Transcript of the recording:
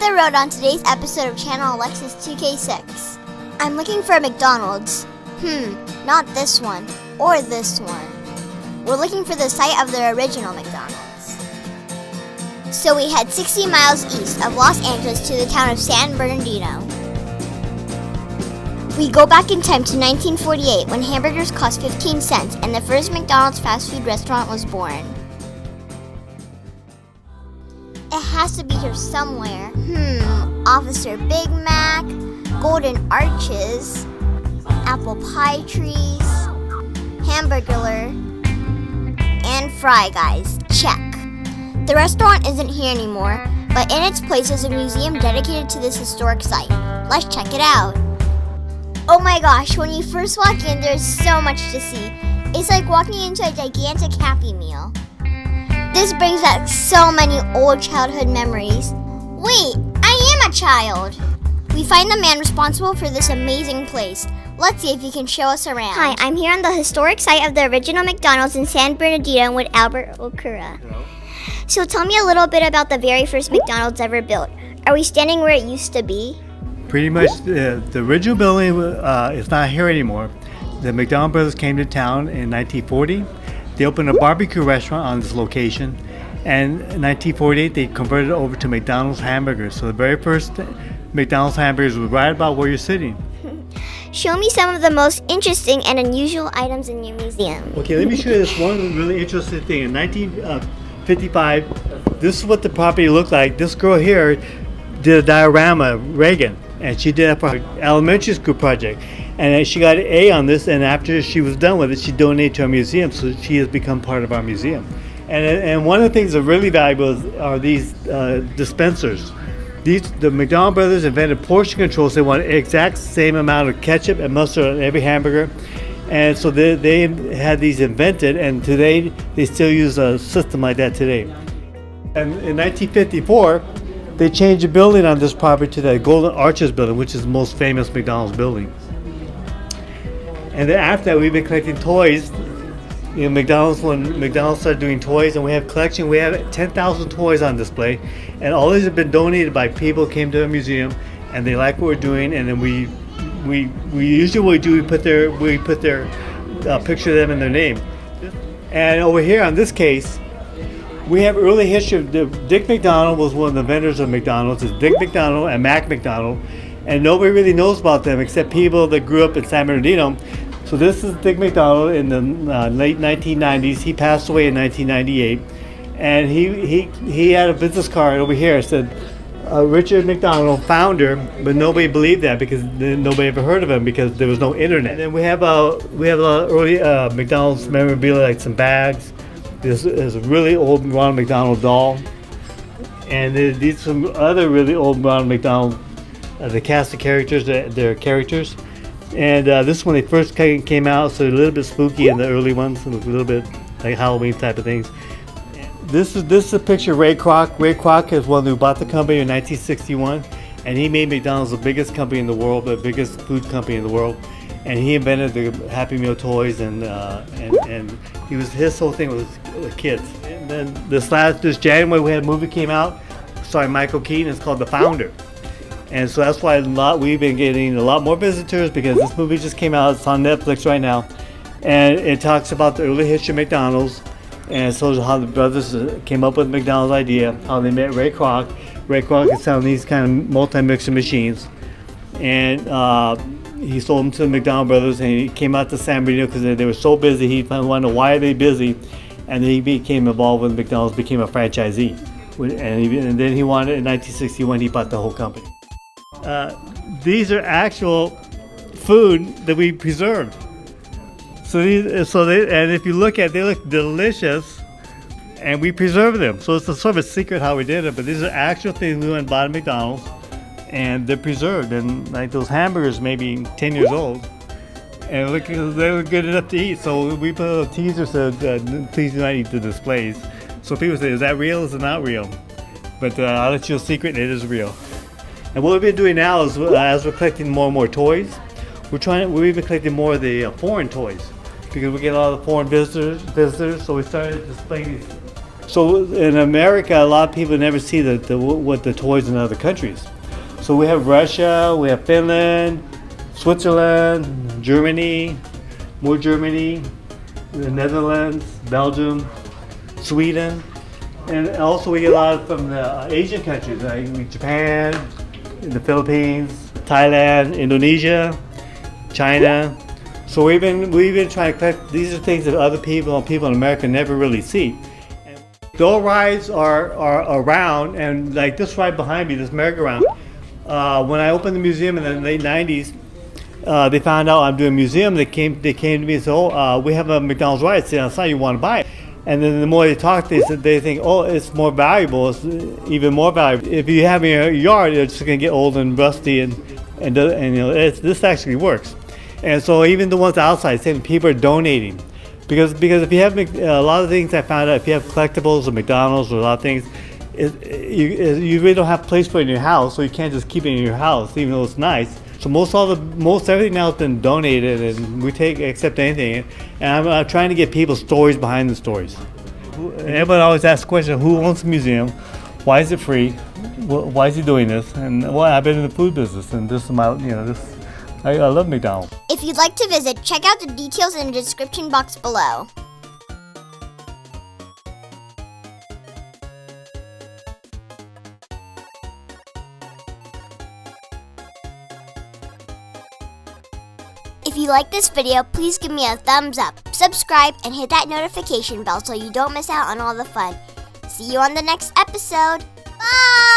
the road on today's episode of Channel Alexis 2K6. I'm looking for a McDonald's. Not this one, or this one. We're looking for the site of the original McDonald's. So we head 60 miles east of Los Angeles to the town of San Bernardino. We go back in time to 1948 when hamburgers cost 15 cents and the first McDonald's fast food restaurant was born. It has to be here somewhere. Officer Big Mac, Golden Arches, Apple Pie Trees, Hamburger, and Fry Guys. Check. The restaurant isn't here anymore, but in its place is a museum dedicated to this historic site. Let's check it out. Oh my gosh, when you first walk in, there's so much to see. It's like walking into a gigantic Happy Meal. This brings back so many old childhood memories. Wait, I am a child! We find the man responsible for this amazing place. Let's see if he can show us around. Hi, I'm here on the historic site of the original McDonald's in San Bernardino with Albert Okura. Hello. So tell me a little bit about the very first McDonald's ever built. Are we standing where it used to be? Pretty much the original building is not here anymore. The McDonald brothers came to town in 1940. They opened a barbecue restaurant on this location, and in 1948 they converted it over to McDonald's hamburgers. So the very first McDonald's hamburgers was right about where you're sitting. Show me some of the most interesting and unusual items in your museum. Okay, let me show you this one really interesting thing. In 1955, this is what the property looked like. This girl here did a diorama, Reagan, and she did it for her elementary school project. And she got an A on this, and after she was done with it, she donated to our museum, so she has become part of our museum. And one of the things that are really valuable are these dispensers. The McDonald brothers invented portion control, so they want the exact same amount of ketchup and mustard on every hamburger. And so they had these invented, and today they still use a system like that today. And in 1954, they changed the building on this property to the Golden Arches building, which is the most famous McDonald's building. And then after that, we've been collecting toys. When McDonald's started doing toys, and we have 10,000 toys on display, and all these have been donated by people who came to the museum, and they like what we're doing. And then we usually put their picture of them and their name. And over here on this case, we have early history of Dick McDonald was one of the inventors of McDonald's. It's Dick McDonald and Mac McDonald, and nobody really knows about them except people that grew up in San Bernardino. So this is Dick McDonald in the late 1990s. He passed away in 1998, and he had a business card over here. It said Richard McDonald, founder, but nobody believed that because nobody ever heard of him because there was no internet. And then we have a lot of early McDonald's memorabilia, like some bags. There's a really old Ronald McDonald doll, and these some other really old Ronald McDonald. The cast of characters, their characters. And this one, they first came out, so a little bit spooky in the early ones, a little bit like Halloween type of things. This is a picture of Ray Kroc. Ray Kroc is one who bought the company in 1961, and he made McDonald's the biggest company in the world, the biggest food company in the world. And he invented the Happy Meal toys, and his whole thing was kids. And then this January, we had a movie came out, starring Michael Keaton. It's called The Founder. And so that's why we've been getting a lot more visitors because this movie just came out. It's on Netflix right now. And it talks about the early history of McDonald's. And it shows how the brothers came up with McDonald's idea, how they met Ray Kroc. Ray Kroc is selling these kind of multi-mixer machines. And he sold them to the McDonald brothers, and he came out to San Bernardino because they were so busy. He wanted to know why are they busy. And then he became involved with McDonald's, became a franchisee. And then he wanted, in 1961, he bought the whole company. These are actual food that we preserved. And if you look at, they look delicious, and we preserve them. So it's a sort of a secret how we did it. But these are actual things we went and bought at McDonald's, and they're preserved. And like those hamburgers, maybe 10 years old, and they look good enough to eat. So we put a little teaser said, "Please do not eat the displays." So people say, "Is that real? Is it not real?" But I'll let you a secret. It is real. And what we've been doing now is, as we're collecting more and more toys, we've been collecting more of the foreign toys because we get a lot of foreign visitors. So we started displaying So in America, a lot of people never see what the toys in other countries. So we have Russia, we have Finland, Switzerland, Germany, more Germany, the Netherlands, Belgium, Sweden, and also we get a lot from the Asian countries like Japan, the Philippines, Thailand, Indonesia, China. So we've been trying to collect. These are things that other people in America never really see. And those rides are around, and like this ride behind me, this merry-go-round. When I opened the museum in the late '90s, they found out I'm doing a museum. They came to me and said, "Oh, we have a McDonald's ride sitting outside. You want to buy it?" And then the more they talk, they think, "Oh, it's more valuable. It's even more valuable. If you have it in your yard, it's just gonna get old and rusty, and you know, this actually works." And so even the ones outside, saying people are donating, because if you have a lot of things I found out, if you have collectibles or McDonald's or a lot of things, you really don't have a place for it in your house, so you can't just keep it in your house, even though it's nice. So most everything now has been donated, and we accept anything. And I'm trying to get people stories behind the stories. Everyone always asks the question: who owns the museum? Why is it free? Why is he doing this? And well, I've been in the food business, and this is my, I love McDonald's. If you'd like to visit, check out the details in the description box below. If you like this video, please give me a thumbs up, subscribe, and hit that notification bell so you don't miss out on all the fun. See you on the next episode. Bye!